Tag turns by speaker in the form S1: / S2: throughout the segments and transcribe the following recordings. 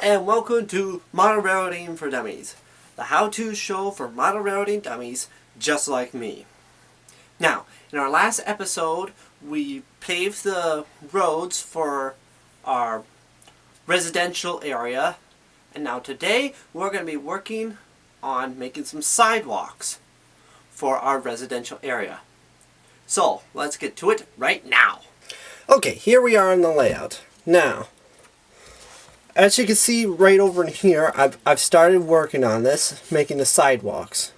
S1: and welcome to Model Railroading for Dummies, the how-to show for model railroading dummies just like me. Now, in our last episode, we paved the roads for our residential area, and now today we're going to be working on making some sidewalks for our residential area. So, let's get to it right now. Okay, here we are in the layout. Now, as you can see right over in here, I've started working on this, making the sidewalks.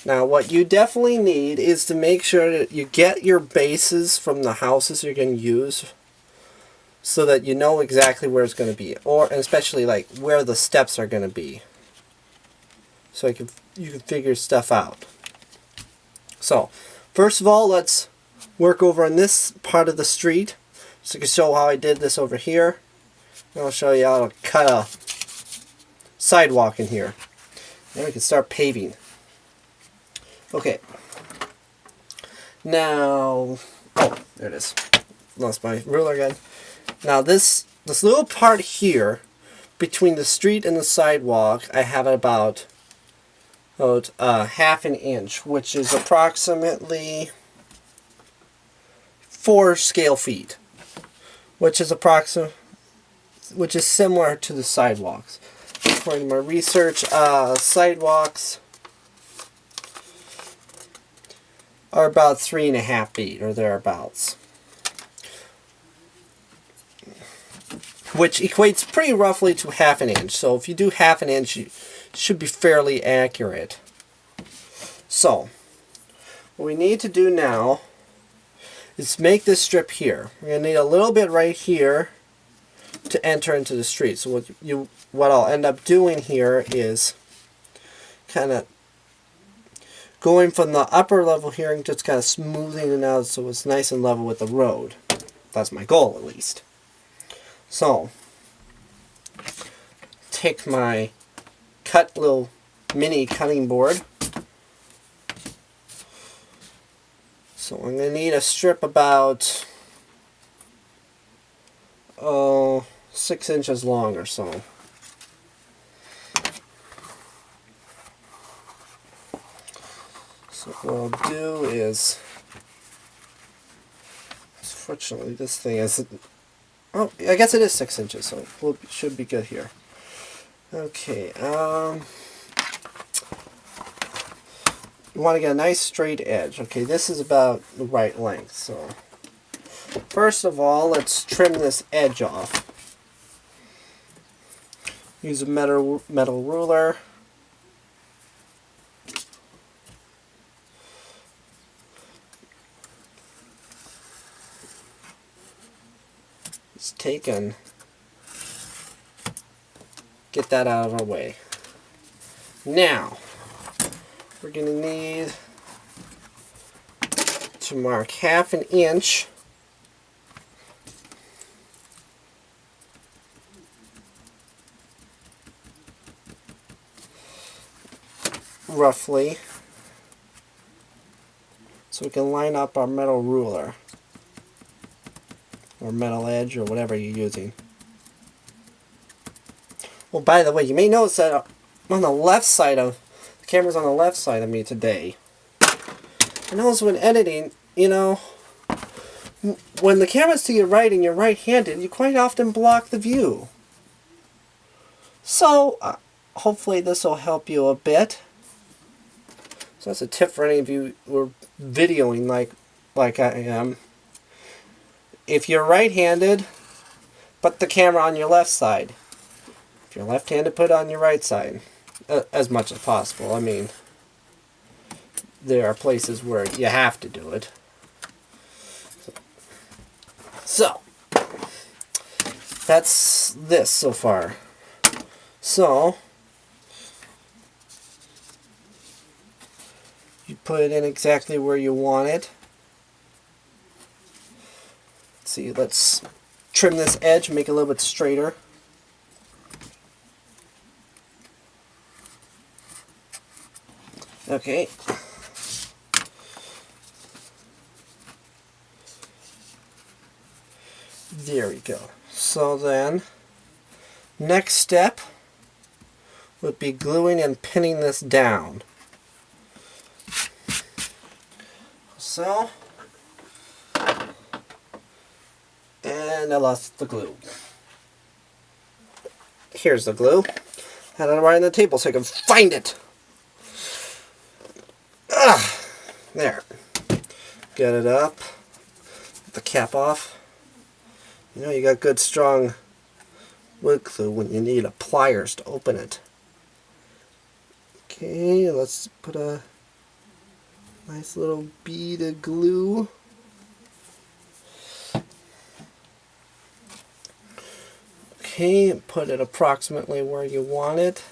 S1: Now what you definitely need is to make sure that you get your bases from the houses you're going to use so that you know exactly where it's going to be, or especially like where the steps are going to be, so you can figure stuff out. So first of all, let's work over on this part of the street so I can show how I did this over here. I'll show you how to cut a sidewalk in here. Then we can start paving. Okay. Now, oh, there it is. Lost my ruler again. Now this little part here between the street and the sidewalk, I have about half an inch, which is approximately 4 scale feet, which is similar to the sidewalks. According to my research, sidewalks are about 3.5 feet or thereabouts, which equates pretty roughly to half an inch. So if you do half an inch, you should be fairly accurate. So what we need to do now is make this strip here. We're going to need a little bit right here to enter into the street. So what I'll end up doing here is kind of going from the upper level here and just kind of smoothing it out so it's nice and level with the road. That's my goal, at least. So take my little mini cutting board. So I'm going to need a strip about 6 inches long or so. So what I'll do is, fortunately this thing is, oh, I guess it is 6 inches, so it should be good here. Okay, you want to get a nice straight edge. Okay, this is about the right length, so first of all, let's trim this edge off. Use a metal ruler. Just take and get that out of our way. Now, we're going to need to mark half an inch roughly, so we can line up our metal ruler or metal edge or whatever you're using. Well, by the way, you may notice that on the left side of the camera's on the left side of me today. And also when editing, you know, when the camera's to your right and you're right-handed, you quite often block the view. So hopefully this will help you a bit. So that's a tip for any of you who are videoing like I am. If you're right-handed, put the camera on your left side. If you're left-handed, put it on your right side. As much as possible. I mean, there are places where you have to do it. So that's this so far. So you put it in exactly where you want it. Let's see, let's trim this edge, make it a little bit straighter. Okay. There we go. So then Next step would be gluing and pinning this down. So, and I lost the glue. Here's the glue. Had it right on the table so I can find it. There. Get it up. Get the cap off. You know you got good strong wood glue when you need pliers to open it. Okay, let's put a nice little bead of glue. Okay, put it approximately where you want it.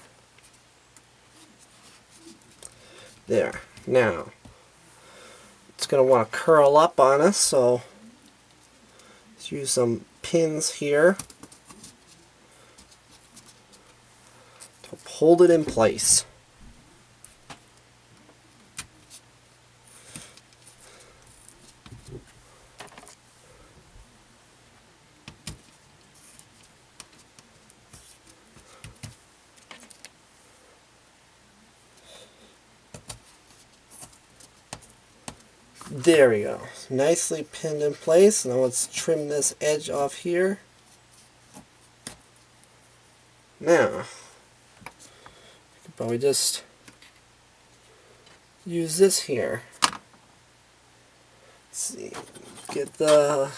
S1: There. Now, it's going to want to curl up on us, so let's use some pins here to hold it in place. There we go. Nicely pinned in place. Now let's trim this edge off here. Now, I could probably just use this here. Let's see. Get the...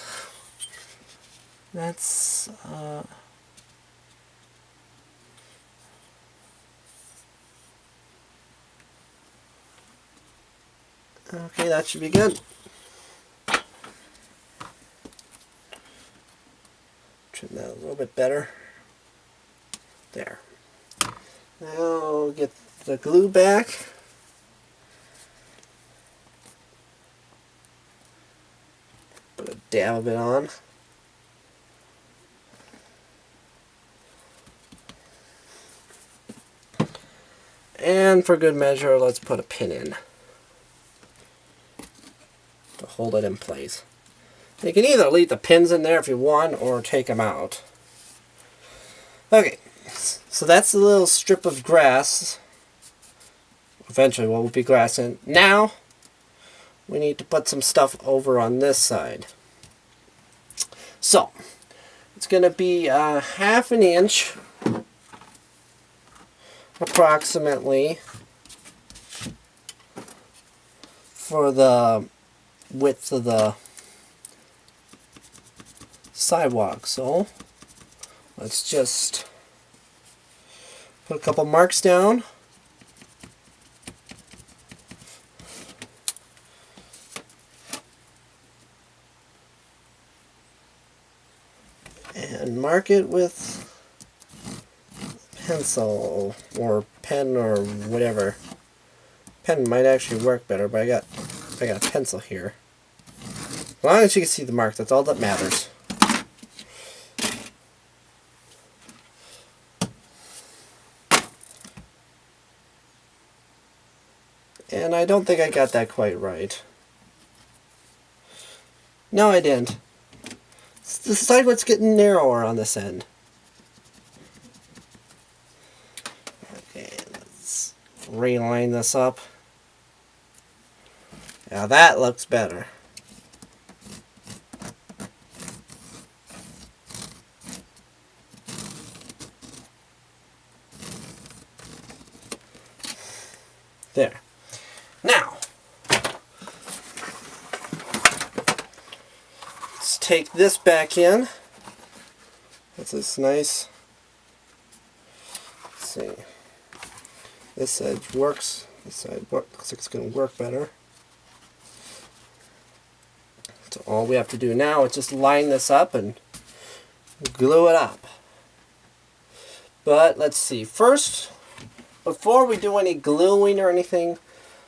S1: That's... Okay, that should be good. Trim that a little bit better. There. Now get the glue back. Put a dab of it on. And for good measure, let's put a pin in to hold it in place. You can either leave the pins in there if you want or take them out. Okay, so that's the little strip of grass. Eventually what will be grass in. Now we need to put some stuff over on this side. So it's going to be 1/2 inch approximately for the width of the sidewalk. So let's just put a couple marks down. And mark it with pencil or pen or whatever. Pen might actually work better, but I got a pencil here. As long as you can see the mark, that's all that matters. And I don't think I got that quite right. No, I didn't. The sidewalk's getting narrower on this end. Okay, let's reline this up. Now that looks better. There. Now, let's take this back in. That's this nice. Let's see. This edge works. This side looks like it's going to work better. So all we have to do now is just line this up and glue it up. But let's see. First, before we do any gluing or anything,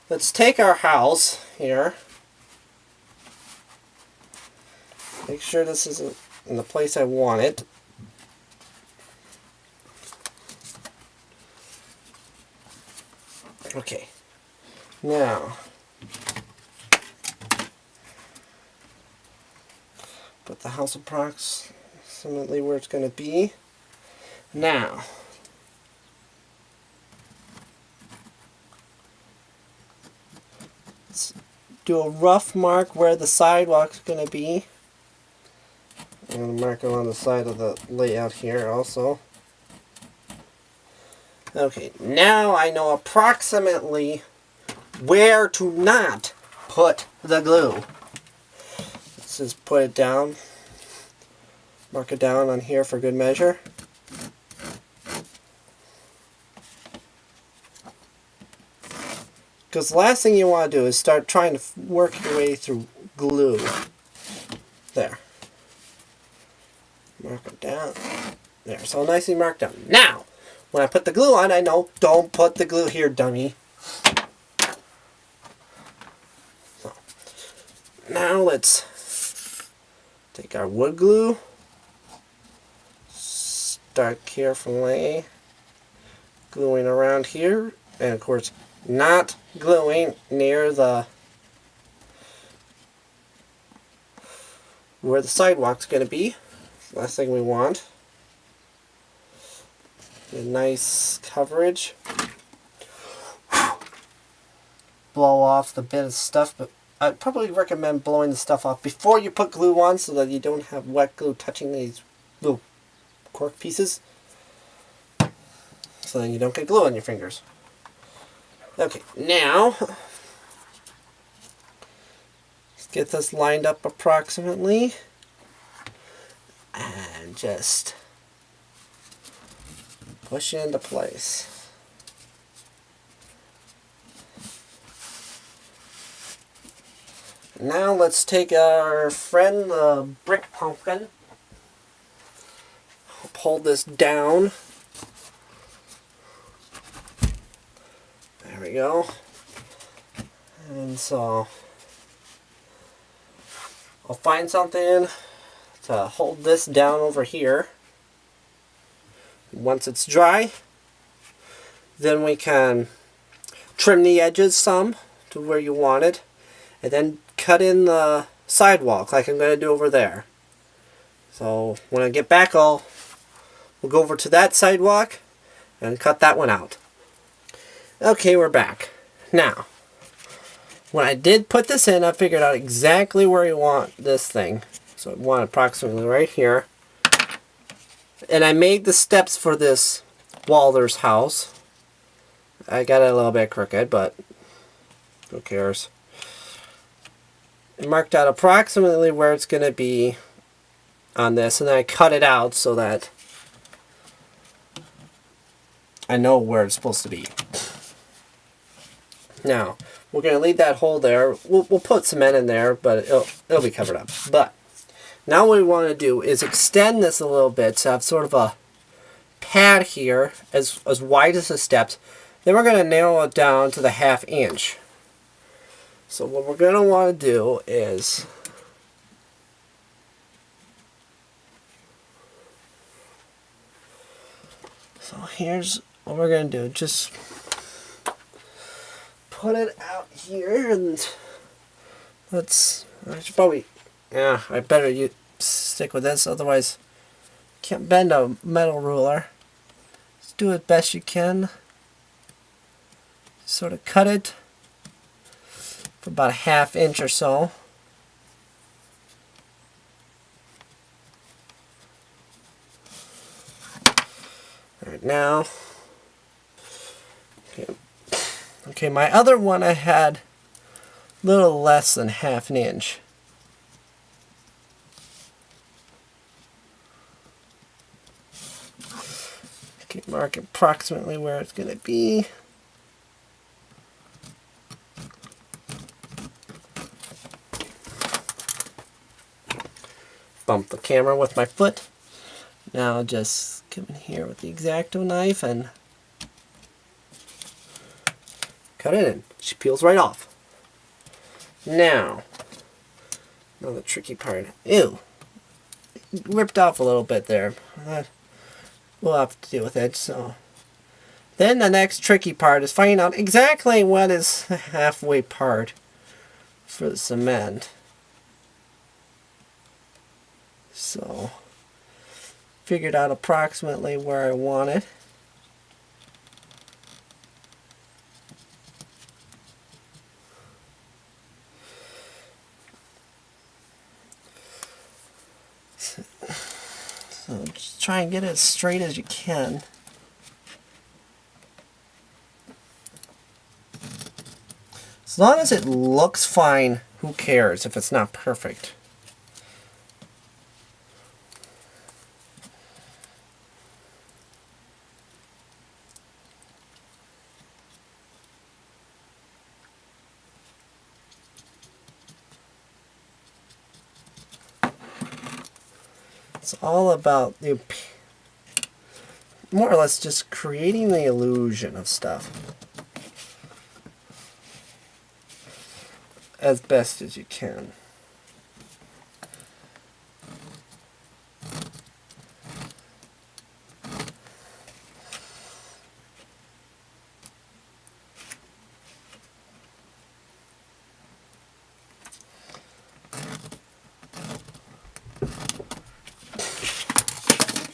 S1: let's take our house here. Make sure this is in the place I want it. Okay. Now, put the house approximately where it's going to be. Now, let's do a rough mark where the sidewalk's going to be. I'm going to mark it on the side of the layout here also. Okay, now I know approximately where to not put the glue. Let's just put it down. Mark it down on here for good measure. Because the last thing you want to do is start trying to work your way through glue. There. Mark it down. There, so nicely marked down. Now, when I put the glue on, I know, don't put the glue here, dummy. So, now let's take our wood glue. Start carefully gluing around here. And of course, not gluing near where the sidewalk's going to be. Last thing we want. Get nice coverage. Blow off the bit of stuff, but I'd probably recommend blowing the stuff off before you put glue on so that you don't have wet glue touching these little cork pieces. So then you don't get glue on your fingers. Okay, now let's get this lined up approximately and just push it into place. Now let's take our friend the brick pumpkin, hold this down. There we go. And so I'll find something to hold this down over here. Once it's dry, then we can trim the edges some to where you want it, and then cut in the sidewalk like I'm going to do over there. So when I get back, we'll go over to that sidewalk and cut that one out. Okay, we're back. Now, when I did put this in, I figured out exactly where you want this thing. So I want approximately right here. And I made the steps for this Walder's house. I got it a little bit crooked, but who cares? I marked out approximately where it's going to be on this, and then I cut it out so that I know where it's supposed to be. Now, we're going to leave that hole there. We'll put cement in there, but it'll be covered up. But now what we want to do is extend this a little bit to have sort of a pad here as wide as the steps. Then we're going to narrow it down to the 1/2 inch. So what we're going to want to do is here's what we're going to do. Just put it out here, and I should probably, I better stick with this, otherwise can't bend a metal ruler. Just do it best you can. Sort of cut it for about 1/2 inch or so. Alright, now, okay, my other one I had a little less than 1/2 inch. Okay, mark approximately where it's going to be. Bump the camera with my foot. Now just come in here with the X-Acto knife and cut it in. She peels right off. Now the tricky part. Ew. It ripped off a little bit there. We'll have to deal with it. So then the next tricky part is finding out exactly what is the halfway part for the cement. So figured out approximately where I want it. So just try and get it as straight as you can. As long as it looks fine, who cares if it's not perfect? It's all about the more or less just creating the illusion of stuff as best as you can.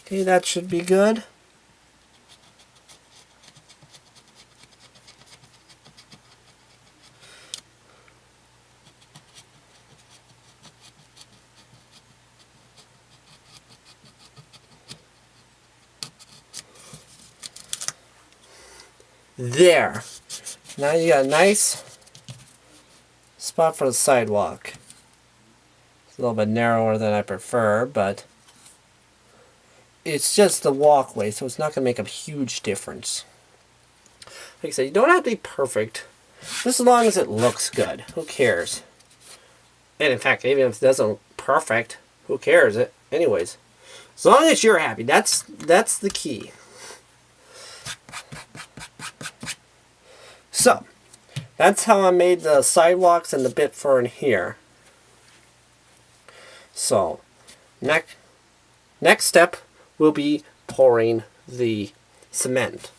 S1: Okay, that should be good. There. Now you got a nice spot for the sidewalk. It's a little bit narrower than I prefer, but it's just the walkway, so it's not going to make a huge difference. Like I said, you don't have to be perfect, just as long as it looks good. Who cares? And in fact, even if it doesn't look perfect, who cares? Anyways, as long as you're happy, that's the key. So, that's how I made the sidewalks and the bit for in here. So, next step will be pouring the cement.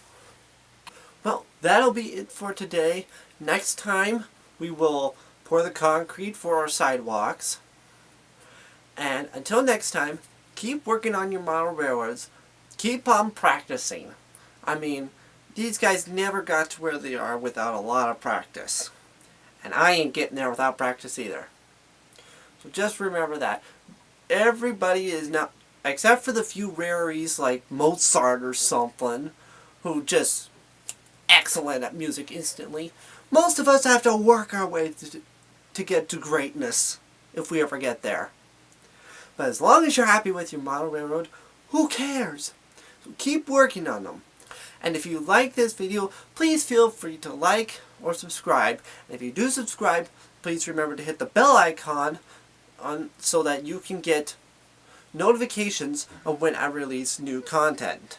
S1: Well, that'll be it for today. Next time, we will pour the concrete for our sidewalks. And until next time, keep working on your model railroads. Keep on practicing. I mean, these guys never got to where they are without a lot of practice. And I ain't getting there without practice either. So just remember that. Everybody is not, except for the few rareties like Mozart or something, who just excellent at music instantly. Most of us have to work our way to get to greatness, if we ever get there. But as long as you're happy with your model railroad, who cares? So keep working on them. And if you like this video, please feel free to like or subscribe. And if you do subscribe, please remember to hit the bell icon so that you can get notifications of when I release new content.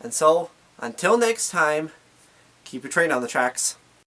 S1: And so, until next time, keep your train on the tracks.